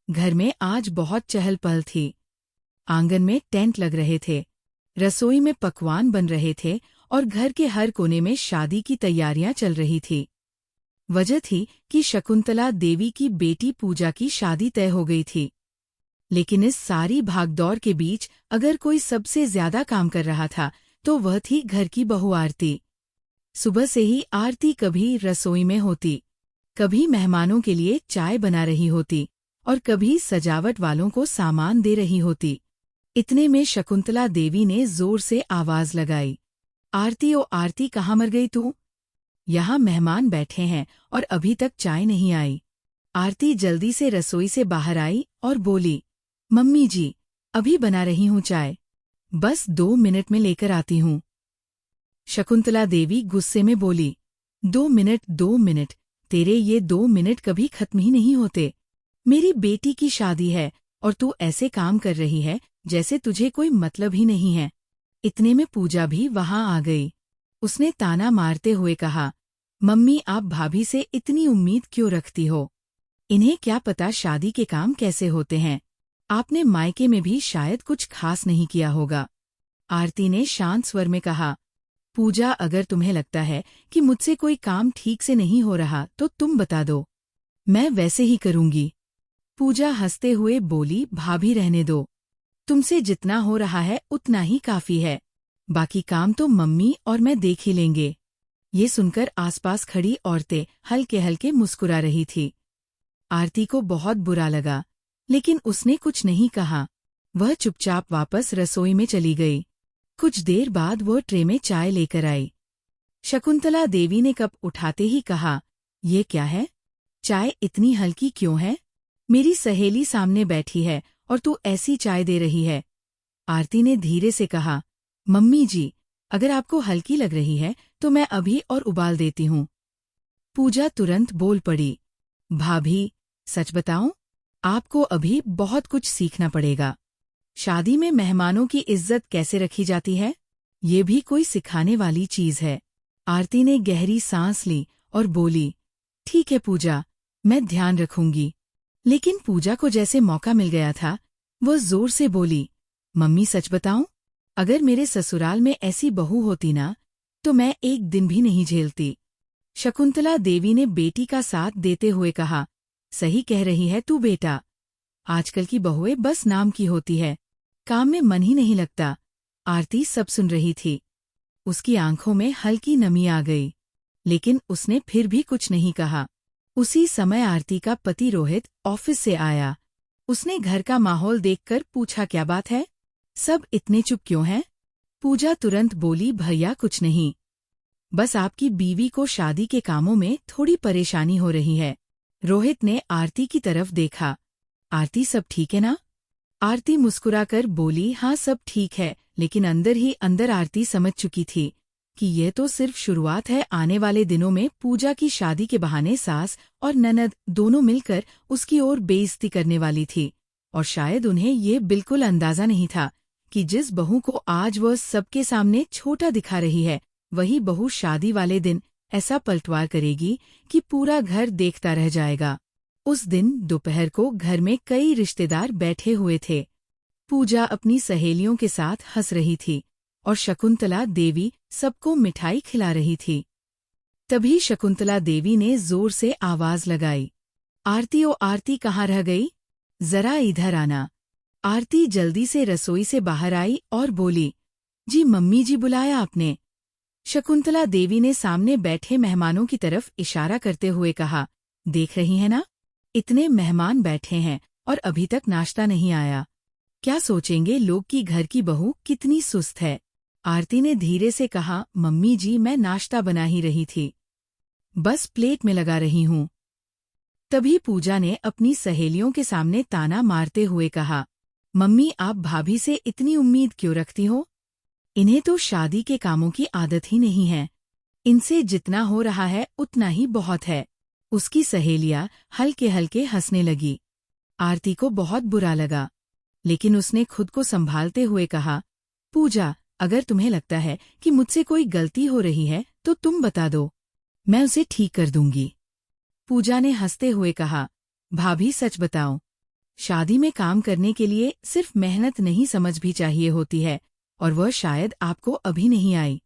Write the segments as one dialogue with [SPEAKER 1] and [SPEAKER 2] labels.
[SPEAKER 1] घर में आज बहुत चहल पहल थी। आंगन में टेंट लग रहे थे, रसोई में पकवान बन रहे थे और घर के हर कोने में शादी की तैयारियां चल रही थी। वजह थी कि शकुंतला देवी की बेटी पूजा की शादी तय हो गई थी। लेकिन इस सारी भागदौड़ के बीच अगर कोई सबसे ज्यादा काम कर रहा था तो वह थी घर की बहू आरती। सुबह से ही आरती कभी रसोई में होती, कभी मेहमानों के लिए चाय बना रही होती और कभी सजावट वालों को सामान दे रही होती। इतने में शकुंतला देवी ने जोर से आवाज लगाई, आरती ओ आरती, कहाँ मर गई तू? यहाँ मेहमान बैठे हैं और अभी तक चाय नहीं आई। आरती जल्दी से रसोई से बाहर आई और बोली, मम्मी जी, अभी बना रही हूँ चाय, बस 2 मिनट में लेकर आती हूँ। शकुंतला देवी गुस्से में बोली, 2 मिनट, तेरे ये 2 मिनट कभी खत्म ही नहीं होते। मेरी बेटी की शादी है और तू ऐसे काम कर रही है जैसे तुझे कोई मतलब ही नहीं है। इतने में पूजा भी वहां आ गई। उसने ताना मारते हुए कहा, मम्मी, आप भाभी से इतनी उम्मीद क्यों रखती हो? इन्हें क्या पता शादी के काम कैसे होते हैं। आपने मायके में भी शायद कुछ खास नहीं किया होगा। आरती ने शांत स्वर में कहा, पूजा, अगर तुम्हें लगता है कि मुझसे कोई काम ठीक से नहीं हो रहा तो तुम बता दो, मैं वैसे ही करूंगी। पूजा हंसते हुए बोली, भाभी रहने दो, तुमसे जितना हो रहा है उतना ही काफी है, बाकी काम तो मम्मी और मैं देख ही लेंगे। ये सुनकर आसपास खड़ी औरतें हल्के हल्के मुस्कुरा रही थी। आरती को बहुत बुरा लगा, लेकिन उसने कुछ नहीं कहा। वह चुपचाप वापस रसोई में चली गई। कुछ देर बाद वह ट्रे में चाय लेकर आई। शकुंतला देवी ने कप उठाते ही कहा, ये क्या है? चाय इतनी हल्की क्यों है? मेरी सहेली सामने बैठी है और तू ऐसी चाय दे रही है। आरती ने धीरे से कहा, मम्मी जी, अगर आपको हल्की लग रही है तो मैं अभी और उबाल देती हूँ। पूजा तुरंत बोल पड़ी, भाभी, सच बताऊं, आपको अभी बहुत कुछ सीखना पड़ेगा। शादी में मेहमानों की इज्जत कैसे रखी जाती है, ये भी कोई सिखाने वाली चीज है। आरती ने गहरी सांस ली और बोली, ठीक है पूजा, मैं ध्यान रखूंगी। लेकिन पूजा को जैसे मौका मिल गया था, वो जोर से बोली, मम्मी, सच बताऊं, अगर मेरे ससुराल में ऐसी बहू होती ना तो मैं एक दिन भी नहीं झेलती। शकुंतला देवी ने बेटी का साथ देते हुए कहा, सही कह रही है तू बेटा, आजकल की बहुएं बस नाम की होती है, काम में मन ही नहीं लगता। आरती सब सुन रही थी। उसकी आंखों में हल्की नमी आ गई, लेकिन उसने फिर भी कुछ नहीं कहा। उसी समय आरती का पति रोहित ऑफिस से आया। उसने घर का माहौल देखकर पूछा, क्या बात है, सब इतने चुप क्यों हैं? पूजा तुरंत बोली, भैया कुछ नहीं, बस आपकी बीवी को शादी के कामों में थोड़ी परेशानी हो रही है। रोहित ने आरती की तरफ देखा, आरती, सब ठीक है ना? आरती मुस्कुराकर बोली, हाँ सब ठीक है, लेकिन अंदर ही अंदर आरती समझ चुकी थी कि यह तो सिर्फ शुरुआत है। आने वाले दिनों में पूजा की शादी के बहाने सास और ननद दोनों मिलकर उसकी ओर बेइज्जती करने वाली थी, और शायद उन्हें ये बिल्कुल अंदाजा नहीं था कि जिस बहू को आज वह सबके सामने छोटा दिखा रही है, वही बहू शादी वाले दिन ऐसा पलटवार करेगी कि पूरा घर देखता रह जाएगा। उस दिन दोपहर को घर में कई रिश्तेदार बैठे हुए थे। पूजा अपनी सहेलियों के साथ हंस रही थी और शकुंतला देवी सबको मिठाई खिला रही थी। तभी शकुंतला देवी ने जोर से आवाज लगाई, आरती, ओ आरती, कहाँ रह गई? जरा इधर आना। आरती जल्दी से रसोई से बाहर आई और बोली, जी मम्मी जी, बुलाया आपने? शकुंतला देवी ने सामने बैठे मेहमानों की तरफ इशारा करते हुए कहा, देख रही है ना, इतने मेहमान बैठे हैं और अभी तक नाश्ता नहीं आया। क्या सोचेंगे लोग कि घर की बहू कितनी सुस्त है। आरती ने धीरे से कहा, मम्मी जी, मैं नाश्ता बना ही रही थी, बस प्लेट में लगा रही हूँ। तभी पूजा ने अपनी सहेलियों के सामने ताना मारते हुए कहा, मम्मी, आप भाभी से इतनी उम्मीद क्यों रखती हो? इन्हें तो शादी के कामों की आदत ही नहीं है। इनसे जितना हो रहा है उतना ही बहुत है। उसकी सहेलियां हल्के हल्के हंसने लगी। आरती को बहुत बुरा लगा, लेकिन उसने खुद को संभालते हुए कहा, पूजा, अगर तुम्हें लगता है कि मुझसे कोई गलती हो रही है तो तुम बता दो, मैं उसे ठीक कर दूंगी। पूजा ने हंसते हुए कहा, भाभी सच बताओ, शादी में काम करने के लिए सिर्फ मेहनत नहीं समझ भी चाहिए होती है, और वह शायद आपको अभी नहीं आई।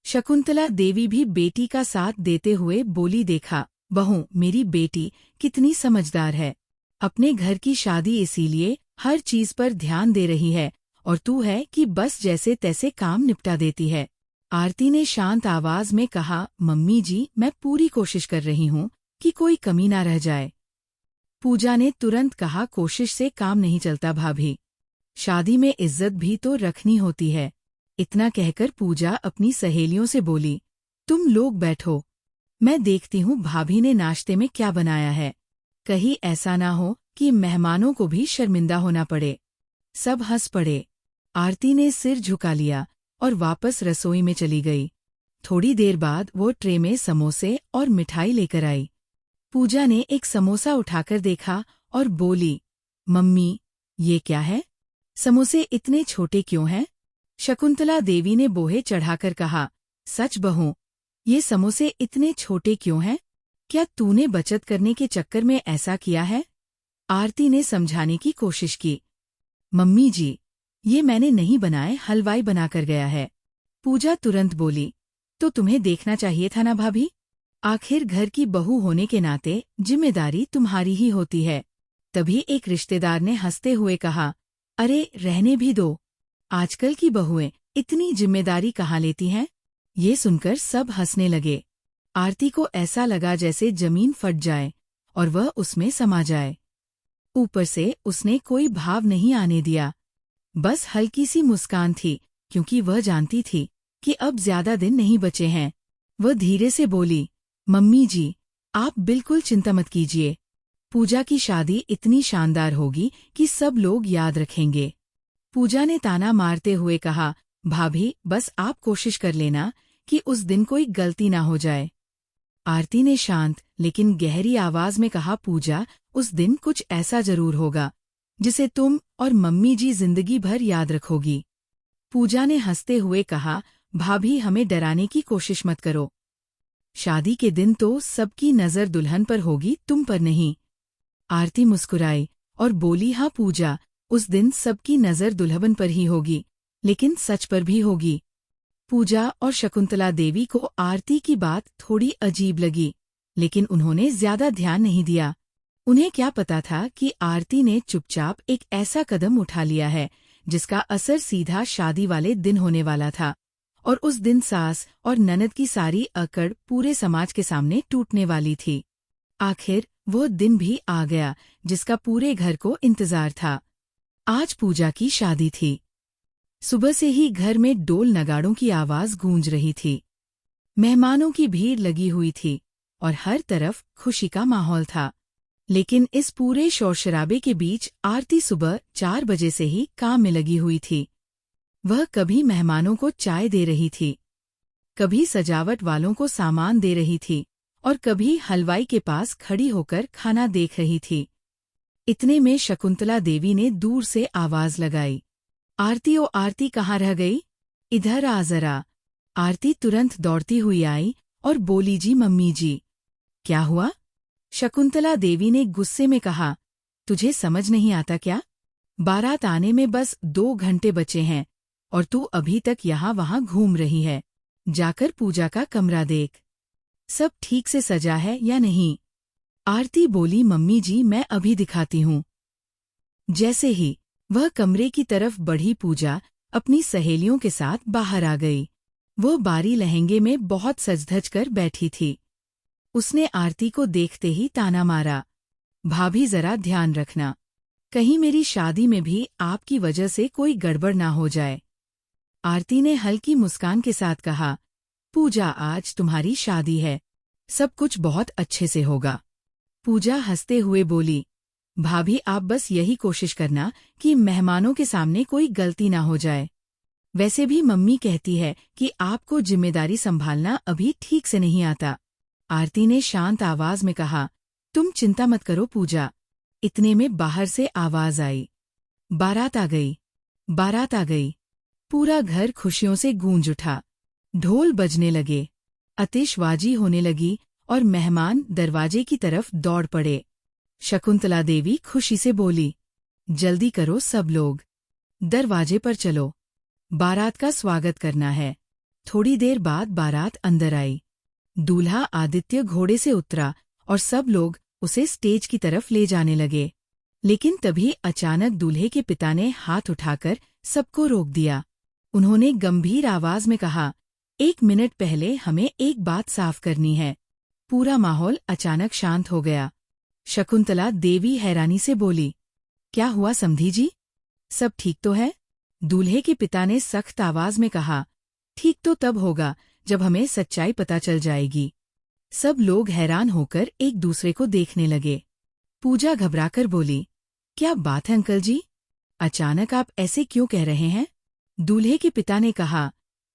[SPEAKER 1] शकुंतला देवी भी बेटी का साथ देते हुए बोली, देखा बहू, मेरी बेटी कितनी समझदार है। अपने घर की शादी इसीलिए हर चीज पर ध्यान दे रही है, और तू है कि बस जैसे तैसे काम निपटा देती है। आरती ने शांत आवाज में कहा, मम्मी जी, मैं पूरी कोशिश कर रही हूँ कि कोई कमी ना रह जाए। पूजा ने तुरंत कहा, कोशिश से काम नहीं चलता भाभी, शादी में इज्जत भी तो रखनी होती है। इतना कहकर पूजा अपनी सहेलियों से बोली, तुम लोग बैठो, मैं देखती हूँ भाभी ने नाश्ते में क्या बनाया है। कहीं ऐसा ना हो कि मेहमानों को भी शर्मिंदा होना पड़े। सब हंस पड़े। आरती ने सिर झुका लिया और वापस रसोई में चली गई। थोड़ी देर बाद वो ट्रे में समोसे और मिठाई लेकर आई। पूजा ने एक समोसा उठाकर देखा और बोली, मम्मी, ये क्या है? समोसे इतने छोटे क्यों हैं? शकुंतला देवी ने बोहे चढ़ाकर कहा, सच बहू, ये समोसे इतने छोटे क्यों हैं? क्या तूने बचत करने के चक्कर में ऐसा किया है? आरती ने समझाने की कोशिश की। मम्मी जी, ये मैंने नहीं बनाए, हलवाई बनाकर गया है। पूजा तुरंत बोली, तो तुम्हें देखना चाहिए था ना भाभी, आखिर घर की बहू होने के नाते जिम्मेदारी तुम्हारी ही होती है। तभी एक रिश्तेदार ने हंसते हुए कहा, अरे रहने भी दो, आजकल की बहुएं इतनी जिम्मेदारी कहाँ लेती हैं? ये सुनकर सब हंसने लगे। आरती को ऐसा लगा जैसे जमीन फट जाए और वह उसमें समा जाए। ऊपर से उसने कोई भाव नहीं आने दिया, बस हल्की सी मुस्कान थी, क्योंकि वह जानती थी कि अब ज्यादा दिन नहीं बचे हैं। वह धीरे से बोली, मम्मी जी, आप बिल्कुल चिंता मत कीजिए, पूजा की शादी इतनी शानदार होगी कि सब लोग याद रखेंगे। पूजा ने ताना मारते हुए कहा, भाभी, बस आप कोशिश कर लेना कि उस दिन कोई गलती ना हो जाए। आरती ने शांत लेकिन गहरी आवाज में कहा, पूजा, उस दिन कुछ ऐसा जरूर होगा जिसे तुम और मम्मी जी जिंदगी भर याद रखोगी। पूजा ने हंसते हुए कहा, भाभी, हमें डराने की कोशिश मत करो। शादी के दिन तो सबकी नजर दुल्हन पर होगी, तुम पर नहीं। आरती मुस्कुराई और बोली, हाँ पूजा, उस दिन सबकी नजर दुल्हन पर ही होगी, लेकिन सच पर भी होगी। पूजा और शकुंतला देवी को आरती की बात थोड़ी अजीब लगी, लेकिन उन्होंने ज्यादा ध्यान नहीं दिया। उन्हें क्या पता था कि आरती ने चुपचाप एक ऐसा कदम उठा लिया है जिसका असर सीधा शादी वाले दिन होने वाला था, और उस दिन सास और ननद की सारी अकड़ पूरे समाज के सामने टूटने वाली थी। आखिर वो दिन भी आ गया जिसका पूरे घर को इंतजार था। आज पूजा की शादी थी। सुबह से ही घर में डोल नगाड़ों की आवाज गूंज रही थी। मेहमानों की भीड़ लगी हुई थी और हर तरफ खुशी का माहौल था। लेकिन इस पूरे शोर-शराबे के बीच आरती सुबह 4 बजे से ही काम में लगी हुई थी। वह कभी मेहमानों को चाय दे रही थी, कभी सजावट वालों को सामान दे रही थी, और कभी हलवाई के पास खड़ी होकर खाना देख रही थी। इतने में शकुंतला देवी ने दूर से आवाज लगाई, आरती, ओ आरती, कहाँ रह गई? इधर आ जरा। आरती तुरंत दौड़ती हुई आई और बोली, जी मम्मी जी। क्या हुआ? शकुंतला देवी ने गुस्से में कहा, तुझे समझ नहीं आता क्या? बारात आने में बस 2 घंटे बचे हैं और तू अभी तक यहाँ वहाँ घूम रही है। जाकर पूजा का कमरा देख, सब ठीक से सजा है या नहीं? आरती बोली, मम्मी जी, मैं अभी दिखाती हूँ। जैसे ही वह कमरे की तरफ बढ़ी, पूजा अपनी सहेलियों के साथ बाहर आ गई। वो बारी लहंगे में बहुत सज-धज कर बैठी थी। उसने आरती को देखते ही ताना मारा, भाभी जरा ध्यान रखना, कहीं मेरी शादी में भी आपकी वजह से कोई गड़बड़ ना हो जाए। आरती ने हल्की मुस्कान के साथ कहा, पूजा, आज तुम्हारी शादी है, सब कुछ बहुत अच्छे से होगा। पूजा हंसते हुए बोली, भाभी, आप बस यही कोशिश करना कि मेहमानों के सामने कोई गलती ना हो जाए। वैसे भी मम्मी कहती है कि आपको जिम्मेदारी संभालना अभी ठीक से नहीं आता। आरती ने शांत आवाज में कहा, तुम चिंता मत करो पूजा। इतने में बाहर से आवाज आई, बारात आ गई, बारात आ गई। पूरा घर खुशियों से गूंज उठा। ढोल बजने लगे, आतिशबाजी होने लगी और मेहमान दरवाजे की तरफ दौड़ पड़े। शकुंतला देवी खुशी से बोली, जल्दी करो सब लोग, दरवाजे पर चलो, बारात का स्वागत करना है। थोड़ी देर बाद बारात अंदर आई। दूल्हा आदित्य घोड़े से उतरा और सब लोग उसे स्टेज की तरफ ले जाने लगे। लेकिन तभी अचानक दूल्हे के पिता ने हाथ उठाकर सबको रोक दिया। उन्होंने गंभीर आवाज में कहा, 1 मिनट पहले हमें एक बात साफ करनी है। पूरा माहौल अचानक शांत हो गया। शकुंतला देवी हैरानी से बोली, क्या हुआ समधी जी? सब ठीक तो है? दूल्हे के पिता ने सख्त आवाज में कहा, ठीक तो तब होगा जब हमें सच्चाई पता चल जाएगी। सब लोग हैरान होकर एक दूसरे को देखने लगे। पूजा घबराकर बोली, क्या बात है अंकल जी? अचानक आप ऐसे क्यों कह रहे हैं? दूल्हे के पिता ने कहा,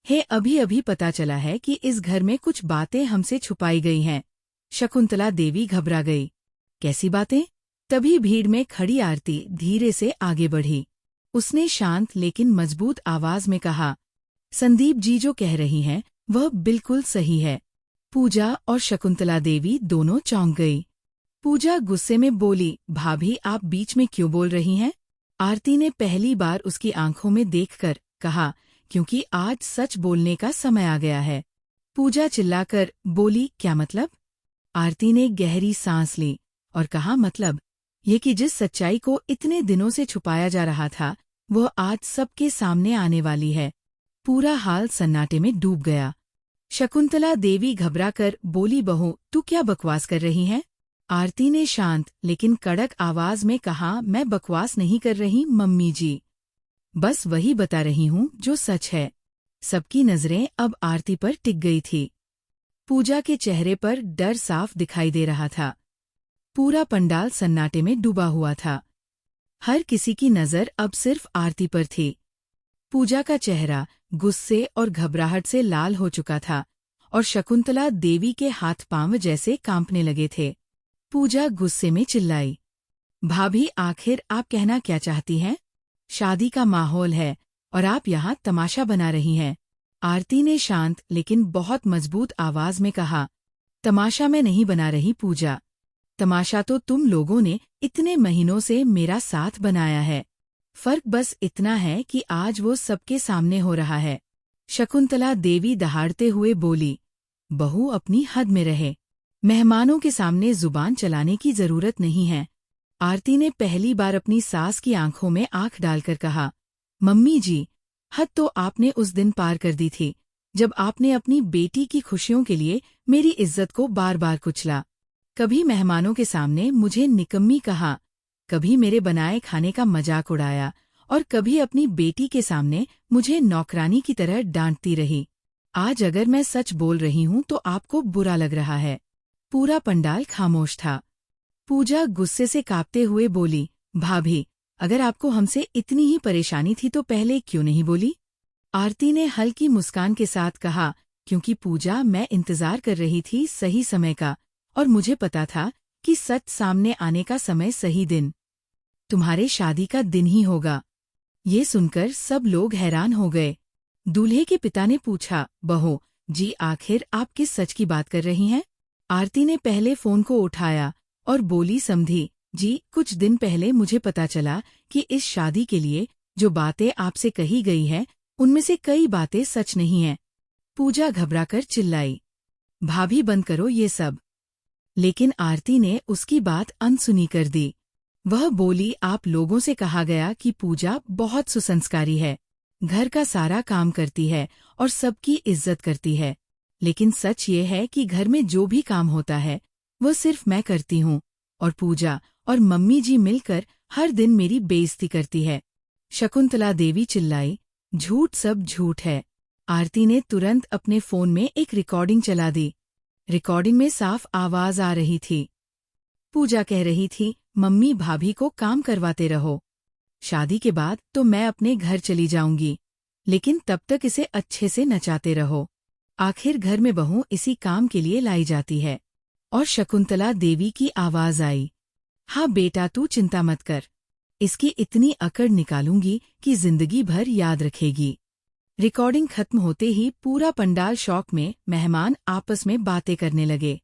[SPEAKER 1] हे अभी अभी पता चला है कि इस घर में कुछ बातें हमसे छुपाई गई हैं। शकुंतला देवी घबरा गई। कैसी बातें? तभी भीड़ में खड़ी आरती धीरे से आगे बढ़ी। उसने शांत लेकिन मजबूत आवाज में कहा, संदीप जी जो कह रही हैं वह बिल्कुल सही है। पूजा और शकुंतला देवी दोनों चौंक गई। पूजा गुस्से में बोली, भाभी आप बीच में क्यों बोल रही हैं? आरती ने पहली बार उसकी आंखों में देखकर कहा, क्योंकि आज सच बोलने का समय आ गया है। पूजा चिल्लाकर बोली, क्या मतलब? आरती ने गहरी सांस ली और कहा, मतलब ये कि जिस सच्चाई को इतने दिनों से छुपाया जा रहा था वह आज सबके सामने आने वाली है। पूरा हाल सन्नाटे में डूब गया। शकुंतला देवी घबराकर बोली, बहू तू क्या बकवास कर रही है? आरती ने शांत लेकिन कड़क आवाज में कहा, मैं बकवास नहीं कर रही मम्मी जी, बस वही बता रही हूँ जो सच है। सबकी नजरें अब आरती पर टिक गई थी। पूजा के चेहरे पर डर साफ दिखाई दे रहा था। पूरा पंडाल सन्नाटे में डूबा हुआ था। हर किसी की नजर अब सिर्फ आरती पर थी। पूजा का चेहरा गुस्से और घबराहट से लाल हो चुका था और शकुंतला देवी के हाथ पांव जैसे कांपने लगे थे। पूजा गुस्से में चिल्लाई, भाभी आखिर आप कहना क्या चाहती हैं? शादी का माहौल है और आप यहाँ तमाशा बना रही हैं। आरती ने शांत लेकिन बहुत मजबूत आवाज में कहा, तमाशा मैं नहीं बना रही पूजा, तमाशा तो तुम लोगों ने इतने महीनों से मेरा साथ बनाया है। फर्क बस इतना है कि आज वो सबके सामने हो रहा है। शकुंतला देवी दहाड़ते हुए बोली, बहू अपनी हद में रहे, मेहमानों के सामने जुबान चलाने की जरूरत नहीं है। आरती ने पहली बार अपनी सास की आंखों में आंख डालकर कहा, मम्मी जी, हद तो आपने उस दिन पार कर दी थी जब आपने अपनी बेटी की खुशियों के लिए मेरी इज्जत को बार बार कुचला। कभी मेहमानों के सामने मुझे निकम्मी कहा, कभी मेरे बनाए खाने का मजाक उड़ाया और कभी अपनी बेटी के सामने मुझे नौकरानी की तरह डांटती रही। आज अगर मैं सच बोल रही हूँ तो आपको बुरा लग रहा है। पूरा पंडाल खामोश था। पूजा गुस्से से कांपते हुए बोली, भाभी अगर आपको हमसे इतनी ही परेशानी थी तो पहले क्यों नहीं बोली? आरती ने हल्की मुस्कान के साथ कहा, क्योंकि पूजा मैं इंतजार कर रही थी सही समय का और मुझे पता था कि सच सामने आने का समय सही दिन तुम्हारे शादी का दिन ही होगा। ये सुनकर सब लोग हैरान हो गए। दूल्हे के पिता ने पूछा, बहू जी आखिर आप किस सच की बात कर रही हैं? आरती ने पहले फोन को उठाया और बोली, समधी जी कुछ दिन पहले मुझे पता चला कि इस शादी के लिए जो बातें आपसे कही गई हैं उनमें से कई बातें सच नहीं हैं। पूजा घबराकर चिल्लाई, भाभी बंद करो ये सब। लेकिन आरती ने उसकी बात अनसुनी कर दी। वह बोली, आप लोगों से कहा गया कि पूजा बहुत सुसंस्कारी है, घर का सारा काम करती है और सबकी इज्जत करती है। लेकिन सच ये है कि घर में जो भी काम होता है वो सिर्फ मैं करती हूँ और पूजा और मम्मी जी मिलकर हर दिन मेरी बेइज्जती करती है। शकुंतला देवी चिल्लाई, झूठ सब झूठ है। आरती ने तुरंत अपने फोन में एक रिकॉर्डिंग चला दी। रिकॉर्डिंग में साफ आवाज आ रही थी। पूजा कह रही थी, मम्मी भाभी को काम करवाते रहो, शादी के बाद तो मैं अपने घर चली जाऊंगी, लेकिन तब तक इसे अच्छे से नचाते रहो। आखिर घर में बहू इसी काम के लिए लाई जाती है। और शकुंतला देवी की आवाज आई, हाँ बेटा तू चिंता मत कर, इसकी इतनी अकड़ निकालूंगी कि जिंदगी भर याद रखेगी। रिकॉर्डिंग खत्म होते ही पूरा पंडाल शौक में मेहमान आपस में बातें करने लगे।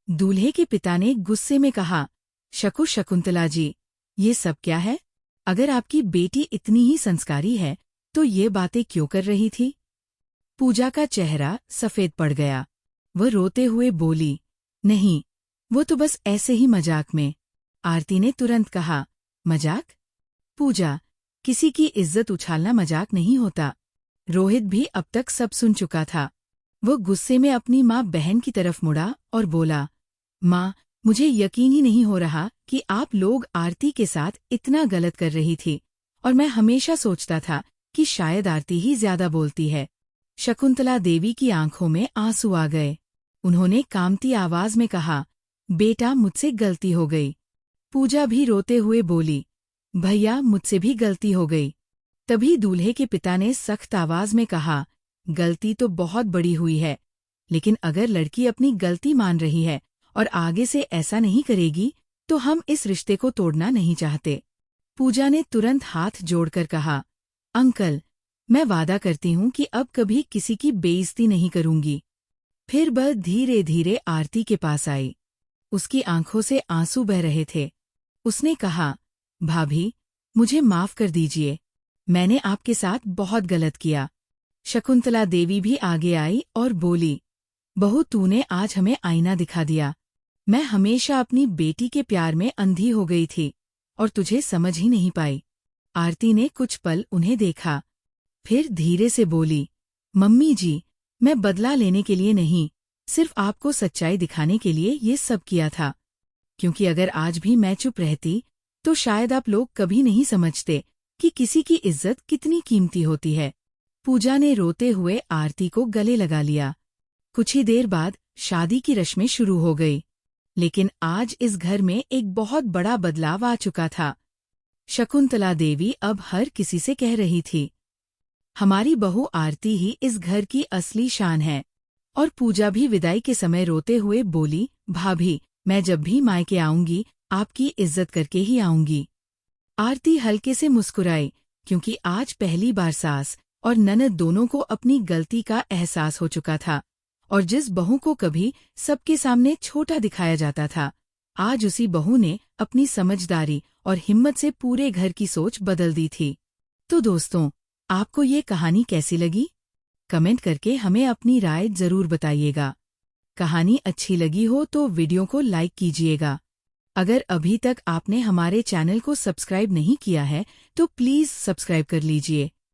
[SPEAKER 1] दूल्हे के पिता ने गुस्से में कहा, शकुंतला जी ये सब क्या है? अगर आपकी बेटी इतनी ही संस्कारी है तो ये बातें क्यों कर रही थी? पूजा का चेहरा सफेद पड़ गया। वह रोते हुए बोली, नहीं, वो तो बस ऐसे ही मजाक में। आरती ने तुरंत कहा, मजाक? पूजा, किसी की इज्जत उछालना मजाक नहीं होता। रोहित भी अब तक सब सुन चुका था। वो गुस्से में अपनी माँ बहन की तरफ मुड़ा और बोला, माँ, मुझे यकीन ही नहीं हो रहा कि आप लोग आरती के साथ इतना गलत कर रही थी, और मैं हमेशा सोचता था कि शायद आरती ही ज्यादा बोलती है। शकुंतला देवी की आंखों में आंसू आ गए। उन्होंने कामती आवाज में कहा, बेटा, मुझसे गलती हो गई। पूजा भी रोते हुए बोली, भैया, मुझसे भी गलती हो गई। तभी दूल्हे के पिता ने सख्त आवाज में कहा, गलती तो बहुत बड़ी हुई है, लेकिन अगर लड़की अपनी गलती मान रही है और आगे से ऐसा नहीं करेगी तो हम इस रिश्ते को तोड़ना नहीं चाहते। पूजा ने तुरंत हाथ जोड़कर कहा, अंकल, मैं वादा करती हूँ कि अब कभी किसी की बेइज्जती नहीं करूंगी। फिर वह धीरे धीरे आरती के पास आई। उसकी आंखों से आंसू बह रहे थे। उसने कहा, भाभी, मुझे माफ कर दीजिए, मैंने आपके साथ बहुत गलत किया। शकुंतला देवी भी आगे आई और बोली, बहू, तूने आज हमें आईना दिखा दिया। मैं हमेशा अपनी बेटी के प्यार में अंधी हो गई थी और तुझे समझ ही नहीं पाई। आरती ने कुछ पल उन्हें देखा, फिर धीरे से बोली, मम्मी जी, मैं बदला लेने के लिए नहीं, सिर्फ आपको सच्चाई दिखाने के लिए ये सब किया था। क्योंकि अगर आज भी मैं चुप रहती तो शायद आप लोग कभी नहीं समझते कि किसी की इज्जत कितनी कीमती होती है। पूजा ने रोते हुए आरती को गले लगा लिया। कुछ ही देर बाद शादी की रस्में शुरू हो गई, लेकिन आज इस घर में एक बहुत बड़ा बदलाव आ चुका था। शकुंतला देवी अब हर किसी से कह रही थी, हमारी बहू आरती ही इस घर की असली शान है। और पूजा भी विदाई के समय रोते हुए बोली, भाभी, मैं जब भी मायके आऊंगी आपकी इज्जत करके ही आऊंगी। आरती हल्के से मुस्कुराई, क्योंकि आज पहली बार सास और ननद दोनों को अपनी गलती का एहसास हो चुका था, और जिस बहू को कभी सबके सामने छोटा दिखाया जाता था, आज उसी बहू ने अपनी समझदारी और हिम्मत से पूरे घर की सोच बदल दी थी। तो दोस्तों, आपको ये कहानी कैसी लगी? कमेंट करके हमें अपनी राय जरूर बताइएगा। कहानी अच्छी लगी हो तो वीडियो को लाइक कीजिएगा। अगर अभी तक आपने हमारे चैनल को सब्सक्राइब नहीं किया है तो प्लीज़ सब्सक्राइब कर लीजिए।